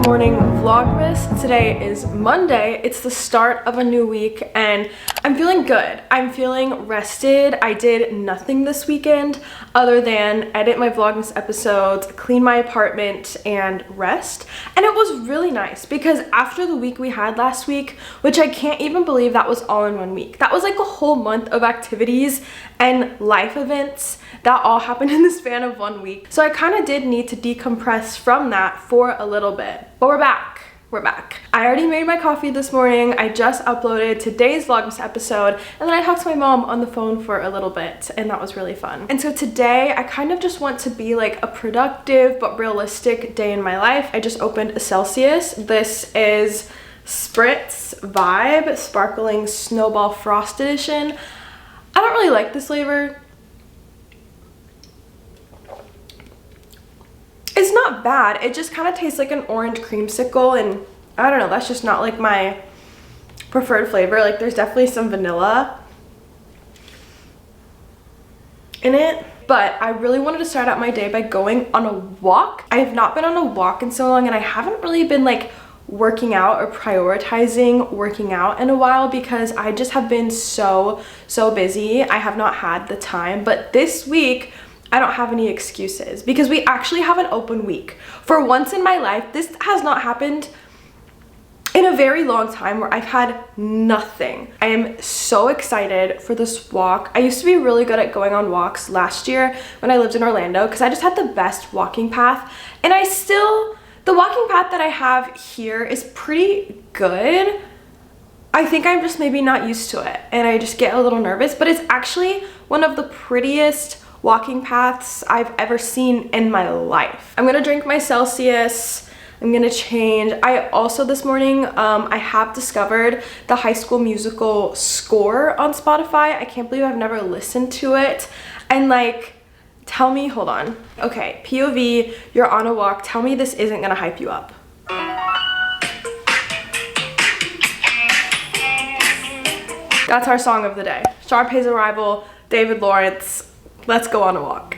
morning, vlogmas. Today is Monday. It's the start of a new week and I'm feeling good. I'm feeling rested. I did nothing this weekend other than edit my vlogmas episodes, clean my apartment, and rest. And it was really nice because after the week we had last week, which I can't even believe that was all in 1 week. That was like a whole month of activities and life events that all happened in the span of 1 week. So I kind of did need to decompress from that for a little bit. But we're back. We're back. I already made my coffee this morning. I just uploaded today's vlogmas episode and then I talked to my mom on the phone for a little bit and that was really fun. And so today I kind of just want to be like a productive but realistic day in my life. I just opened a Celsius. This is Spritz Vibe Sparkling Snowball Frost Edition. I don't really like this flavor. It's not bad. It just kind of tastes like an orange creamsicle and I don't know, that's just not like my preferred flavor. Like there's definitely some vanilla in it. But I really wanted to start out my day by going on a walk. I have not been on a walk in so long and I haven't really been like working out or prioritizing working out in a while because I just have been so busy. I have not had the time. But this week I don't have any excuses because we actually have an open week. For once in my life, this has not happened in a very long time where I've had nothing. I am so excited for this walk. I used to be really good at going on walks last year when I lived in Orlando because I just had the best walking path. And the walking path that I have here is pretty good. I think I'm just maybe not used to it and I just get a little nervous, but it's actually one of the prettiest walking paths I've ever seen in my life. I'm gonna drink my Celsius. I'm gonna change. I also this morning, I have discovered the High School Musical score on Spotify. I can't believe I've never listened to it. And like, tell me, hold on. Okay, POV, you're on a walk. Tell me this isn't gonna hype you up. That's our song of the day. Sharpay's Arrival, David Lawrence. Let's go on a walk.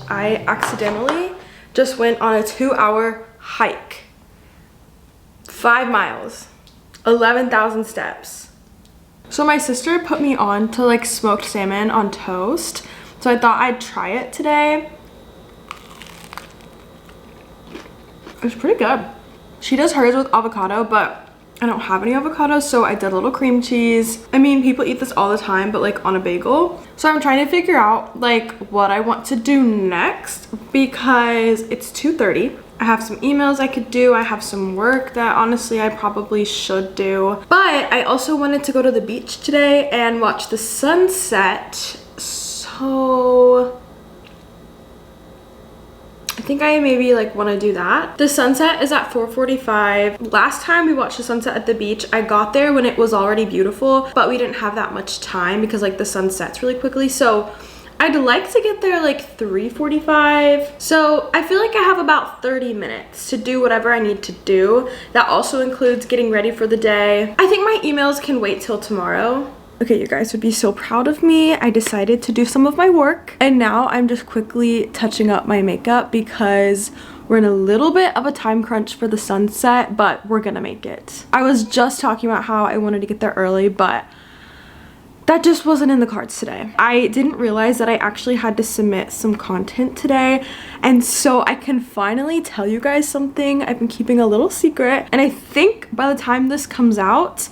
I accidentally just went on a 2-hour hike. 5 miles, 11,000 steps. So my sister put me on to like smoked salmon on toast. So I thought I'd try it today. It's pretty good. She does hers with avocado, but I don't have any avocado, so I did a little cream cheese. I mean, people eat this all the time, but like on a bagel. So I'm trying to figure out like what I want to do next because it's 2:30. I have some emails I could do. I have some work that honestly I probably should do. But I also wanted to go to the beach today and watch the sunset. So I think I maybe like want to do that. The sunset is at 4:45. Last time we watched the sunset at the beach, I got there when it was already beautiful, but we didn't have that much time because like the sun sets really quickly. So I'd like to get there like 3:45. So I feel like I have about 30 minutes to do whatever I need to do. That also includes getting ready for the day. I think my emails can wait till tomorrow. Okay, you guys would be so proud of me. I decided to do some of my work and now I'm just quickly touching up my makeup because we're in a little bit of a time crunch for the sunset, but we're gonna make it. I was just talking about how I wanted to get there early, but that just wasn't in the cards today. I didn't realize that I actually had to submit some content today, and so I can finally tell you guys something I've been keeping a little secret, and I think by the time this comes out,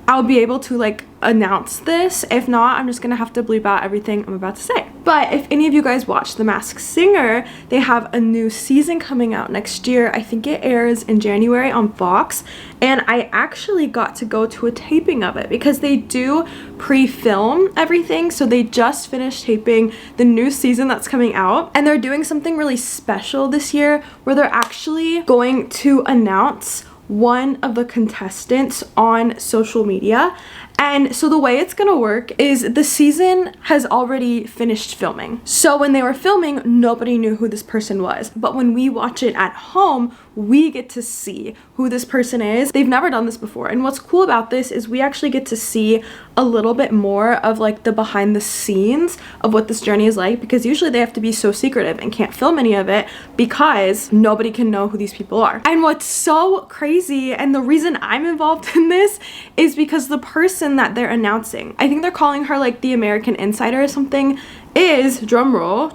I'll be able to like announce this. If not, I'm just gonna have to bleep out everything I'm about to say. But if any of you guys watch The Masked Singer, they have a new season coming out next year. I think it airs in January on Fox, and I actually got to go to a taping of it because they do pre-film everything. So they just finished taping the new season that's coming out, and they're doing something really special this year where they're actually going to announce one of the contestants on social media. And so the way it's gonna work is the season has already finished filming. So when they were filming, nobody knew who this person was. But when we watch it at home, we get to see who this person is. They've never done this before. And what's cool about this is we actually get to see a little bit more of like the behind the scenes of what this journey is like, because usually they have to be so secretive and can't film any of it because nobody can know who these people are. And what's so crazy, and the reason I'm involved in this, is because the person that they're announcing, I think they're calling her like the American Insider or something, is, drumroll,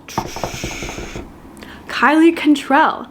Kylie Cantrell,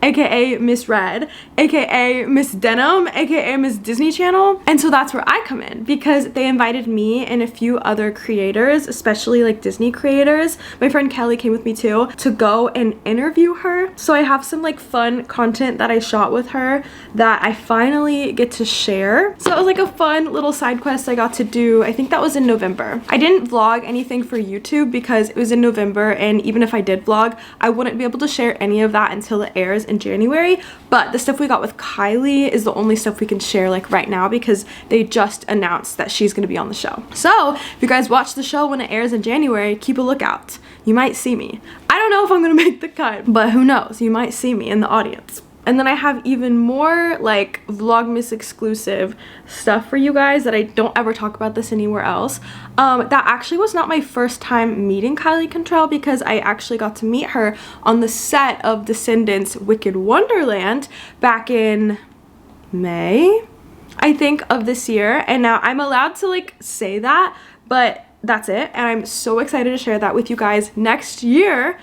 aka Miss Red, aka Miss Denim, aka Miss Disney Channel. And so that's where I come in, because they invited me and a few other creators, especially like Disney creators. My friend Kelly came with me too, to go and interview her. So I have some like fun content that I shot with her that I finally get to share. So it was like a fun little side quest I got to do. I think that was in November. I didn't vlog anything for YouTube because it was in November, and even if I did vlog, I wouldn't be able to share any of that until it airs in January. But the stuff we got with Kylie is the only stuff we can share like right now, because they just announced that she's gonna be on the show. So if you guys watch the show when it airs in January, keep a lookout. You might see me. I don't know if I'm gonna make the cut, but who knows, you might see me in the audience. And then I have even more like vlogmas exclusive stuff for you guys that I don't ever talk about this anywhere else. That actually was not my first time meeting Kylie Cantrell, because I actually got to meet her on the set of Descendants Wicked Wonderland back in May, I think, of this year. And now I'm allowed to like say that, but that's it. And I'm so excited to share that with you guys next year.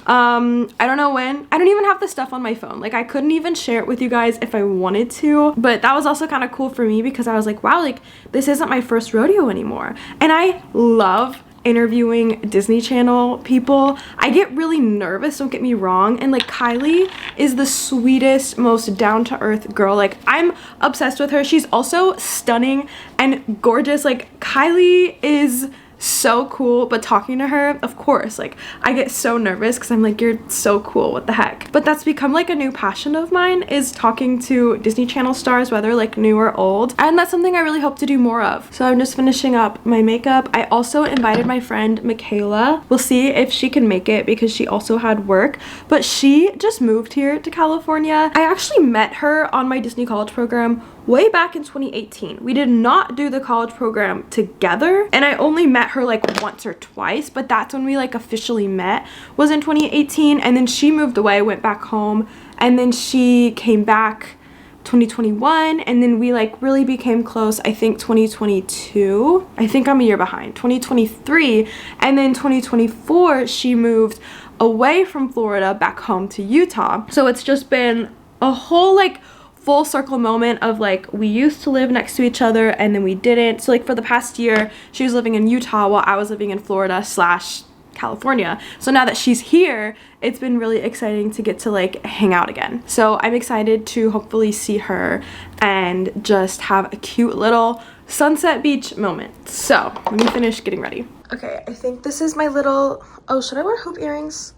I don't know when. I don't even have the stuff on my phone. Like I couldn't even share it with you guys if I wanted to, but that was also kind of cool for me because I was like, wow, like this isn't my first rodeo anymore. And I love interviewing Disney Channel people. I get really nervous, don't get me wrong, and like Kylie is the sweetest, most down-to-earth girl. Like I'm obsessed with her. She's also stunning and gorgeous. Like Kylie is so cool, but talking to her, of course, like I get so nervous because I'm like, you're so cool, what the heck. But that's become like a new passion of mine, is talking to Disney Channel stars, whether like new or old, and that's something I really hope to do more of. So I'm just finishing up my makeup. I also invited my friend Michaela. We'll see if she can make it because she also had work, but she just moved here to California. I actually met her on my Disney college program way back in 2018. We did not do the college program together, and I only met her like once or twice, but that's when we like officially met, was in 2018. And then she moved away, went back home, and then she came back 2021, and then we like really became close, I think 2022. I think I'm a year behind, 2023. And then 2024 she moved away from Florida back home to Utah. So it's just been a whole like full circle moment of like, we used to live next to each other and then we didn't. So like for the past year she was living in Utah while I was living in Florida / California. So now that she's here, it's been really exciting to get to like hang out again. So I'm excited to hopefully see her and just have a cute little sunset beach moment. So let me finish getting ready. Okay, I think this is my little, oh, should I wear hoop earrings?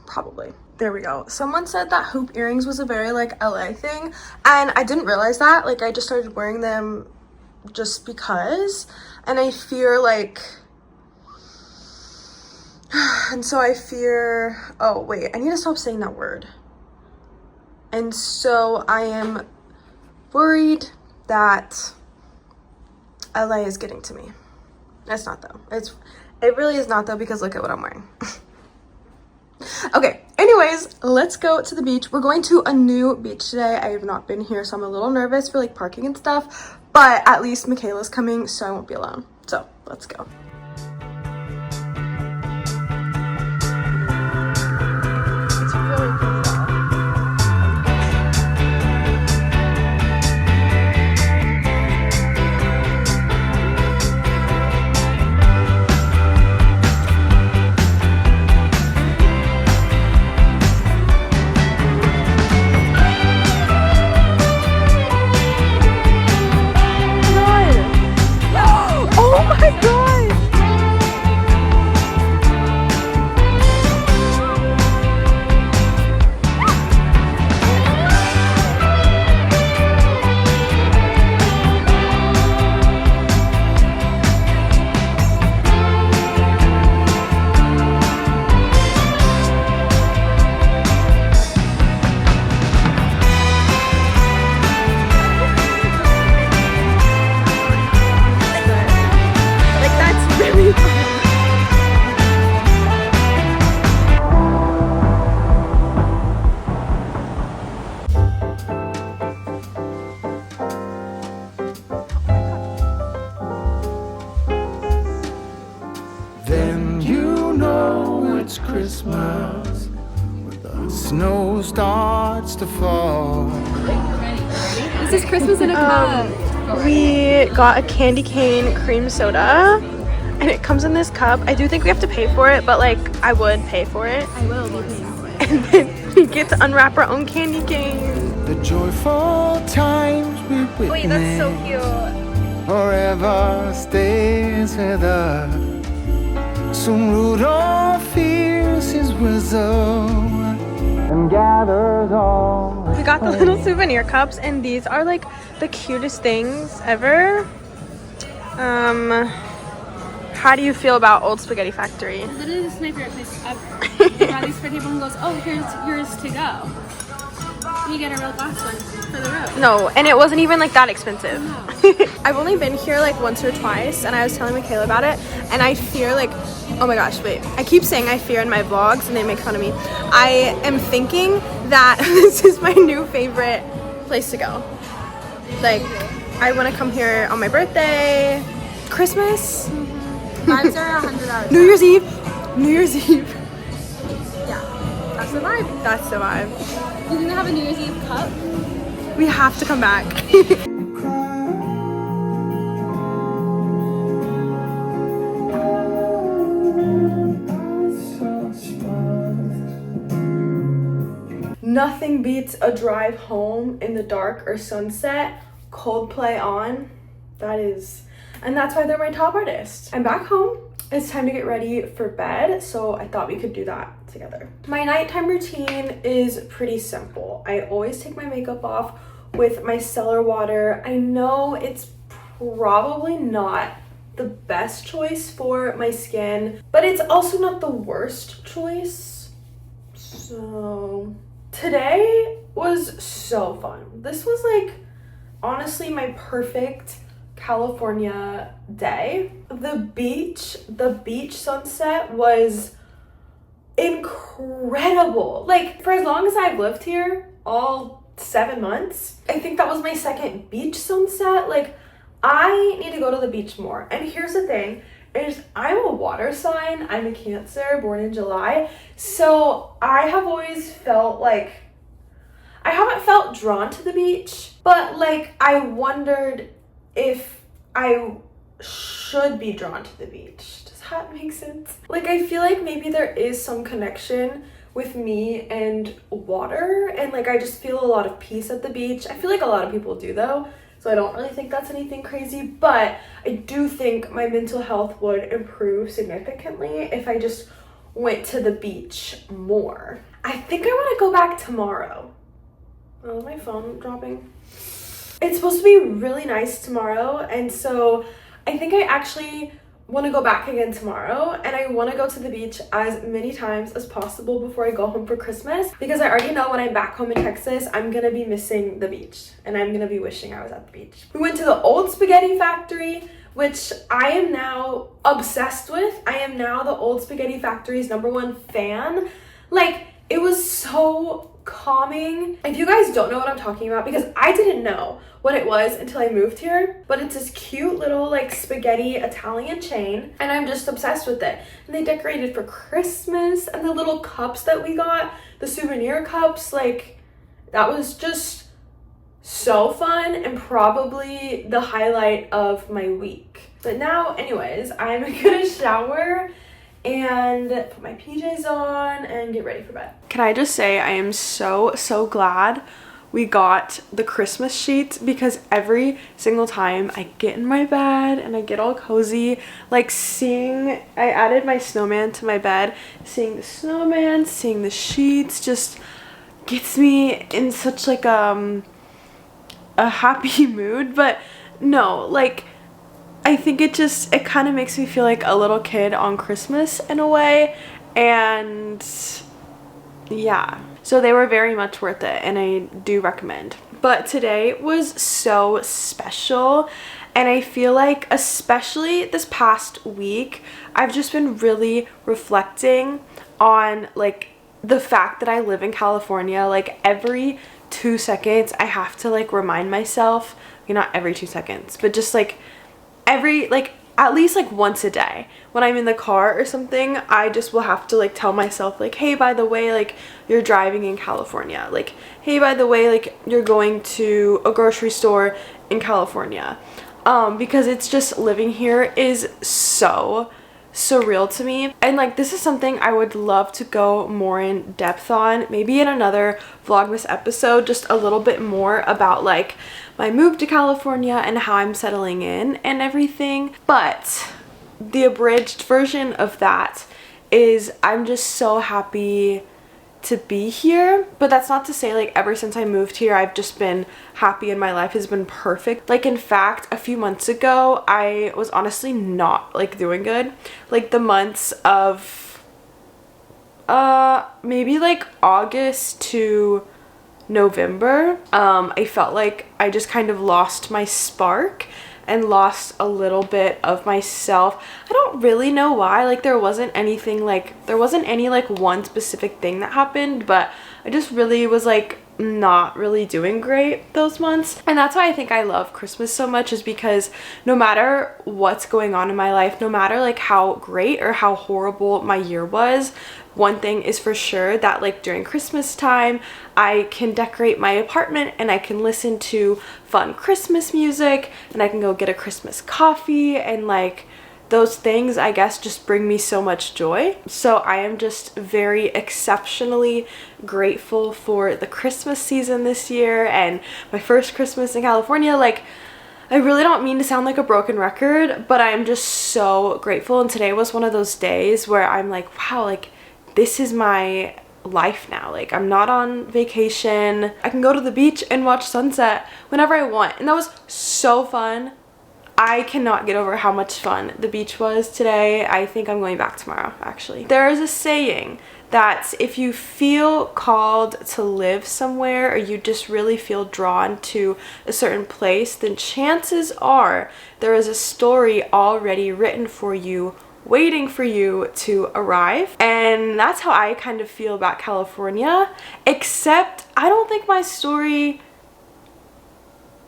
Probably. There we go. Someone said that hoop earrings was a very like LA thing, and I didn't realize that. Like I just started wearing them just because, and I fear like, and so I fear, oh wait, I need to stop saying that word. And so I am worried that LA is getting to me. It's not though. It really is not though, because look at what I'm wearing. Okay, anyways, let's go to the beach. We're going to a new beach today. I have not been here, so I'm a little nervous for like parking and stuff, but at least Michaela's coming, so I won't be alone. So let's go. It's really pretty though. then you know it's Christmas when the snow starts to fall. This is Christmas in a cup. We got a candy cane cream soda and it comes in this cup. I do think we have to pay for it, but like I would pay for it. I will be paying for it. And then we get to unwrap our own candy cane. The joyful times we witness. Wait, that's so cute. Forever stays with us. Soon Rudolph hears his whistle and gathers all. We got the little souvenir cups and these are like the cutest things ever. How do you feel about Old Spaghetti Factory? Literally, this is my favorite place ever. You buy these for table and goes, oh, here's yours to go. And you get a real glass one for the road. No, and it wasn't even like that expensive. No. I've only been here like once or twice and I was telling Michaela about it and I fear like, oh my gosh, wait. I keep saying I fear in my vlogs and they make fun of me. I am thinking that this is my new favorite place to go. Like, I want to come here on my birthday, Christmas. Vibes are $100. New Year's Eve. New Year's Eve. Yeah, that's the vibe. That's the vibe. You're gonna have a New Year's Eve cup? We have to come back. Nothing beats a drive home in the dark or sunset, Coldplay on. And that's why they're my top artists. I'm back home. It's time to get ready for bed, so I thought we could do that together. My nighttime routine is pretty simple. I always take my makeup off with my micellar water. I know it's probably not the best choice for my skin, but it's also not the worst choice. So today was so fun. This was like honestly my perfect California day. The beach sunset was incredible. Like, for as long as I've lived here, all 7 months, I think that was my second beach sunset. Like, I need to go to the beach more. And here's the thing, is I'm a water sign. I'm a Cancer, born in July. So I have always felt like, I haven't felt drawn to the beach, but like I wondered if I should be drawn to the beach. Does that make sense? Like, I feel like maybe there is some connection with me and water, and like I just feel a lot of peace at the beach. I feel like a lot of people do though, so I don't really think that's anything crazy, but I do think my mental health would improve significantly if I just went to the beach more. I think I want to go back tomorrow. Oh, my phone dropping. It's supposed to be really nice tomorrow, and so I think I actually want to go back again tomorrow, and I want to go to the beach as many times as possible before I go home for Christmas, because I already know when I'm back home in Texas, I'm gonna be missing the beach, and I'm gonna be wishing I was at the beach. We went to the Old Spaghetti Factory, which I am now obsessed with. I am now the Old Spaghetti Factory's #1 fan. Like, it was so calming. If you guys don't know what I'm talking about, because I didn't know what it was until I moved here, but it's this cute little like spaghetti Italian chain, and I'm just obsessed with it. And they decorated for Christmas, and the little cups that we got, the souvenir cups, like that was just so fun and probably the highlight of my week. But now, anyways, I'm gonna shower and put my PJs on and get ready for bed. Can I just say I am so glad we got the Christmas sheets, because every single time I get in my bed and I get all cozy, like I added my snowman to my bed, seeing the snowman, seeing the sheets just gets me in such like a happy mood. But no, like I think it kind of makes me feel like a little kid on Christmas in a way, and yeah. So they were very much worth it, and I do recommend. But today was so special, and I feel like especially this past week, I've just been really reflecting on like the fact that I live in California. Like every 2 seconds I have to like remind myself, okay, not every 2 seconds, but just like every, like at least like once a day when I'm in the car or something, I just will have to like tell myself like, hey, by the way, like you're driving in California, like, hey, by the way, like you're going to a grocery store in California, because it's just, living here is so surreal to me. And like, this is something I would love to go more in depth on, maybe in another vlogmas episode, just a little bit more about like my move to California and how I'm settling in and everything. But the abridged version of that is I'm just so happy to be here. But that's not to say like ever since I moved here I've just been happy and my life has been perfect. Like, in fact, a few months ago I was honestly not like doing good. Like the months of maybe like August to November, I felt like I just kind of lost my spark and lost a little bit of myself. I don't really know why. Like, there wasn't any like one specific thing that happened, but I just really was like not really doing great those months. And that's why I think I love Christmas so much, is because no matter what's going on in my life, no matter like how great or how horrible my year was, one thing is for sure, that like during Christmas time I can decorate my apartment and I can listen to fun Christmas music and I can go get a Christmas coffee, and like those things, I guess, just bring me so much joy. So I am just very exceptionally grateful for the Christmas season this year and my first Christmas in California. Like, I really don't mean to sound like a broken record, but I'm just so grateful. And today was one of those days where I'm like, wow, like this is my life now. Like, I'm not on vacation. I can go to the beach and watch sunset whenever I want. And that was so fun. I cannot get over how much fun the beach was today. I think I'm going back tomorrow, actually. There is a saying that if you feel called to live somewhere, or you just really feel drawn to a certain place, then chances are there is a story already written for you, waiting for you to arrive. And that's how I kind of feel about California, except I don't think my story,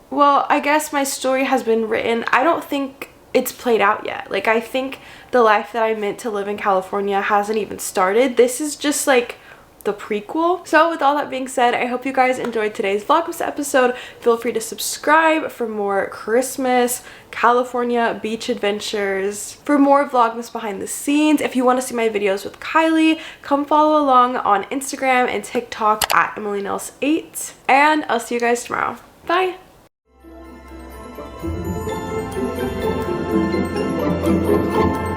well, I guess my story has been written. I don't think it's played out yet. Like, I think the life that I meant to live in California hasn't even started. This is just like the prequel. So with all that being said, I hope you guys enjoyed today's vlogmas episode. Feel free to subscribe for more Christmas California beach adventures, for more vlogmas behind the scenes. If you want to see my videos with Kylie, come follow along on Instagram and TikTok at EmilyNels8, and I'll see you guys tomorrow. Bye. Thank you.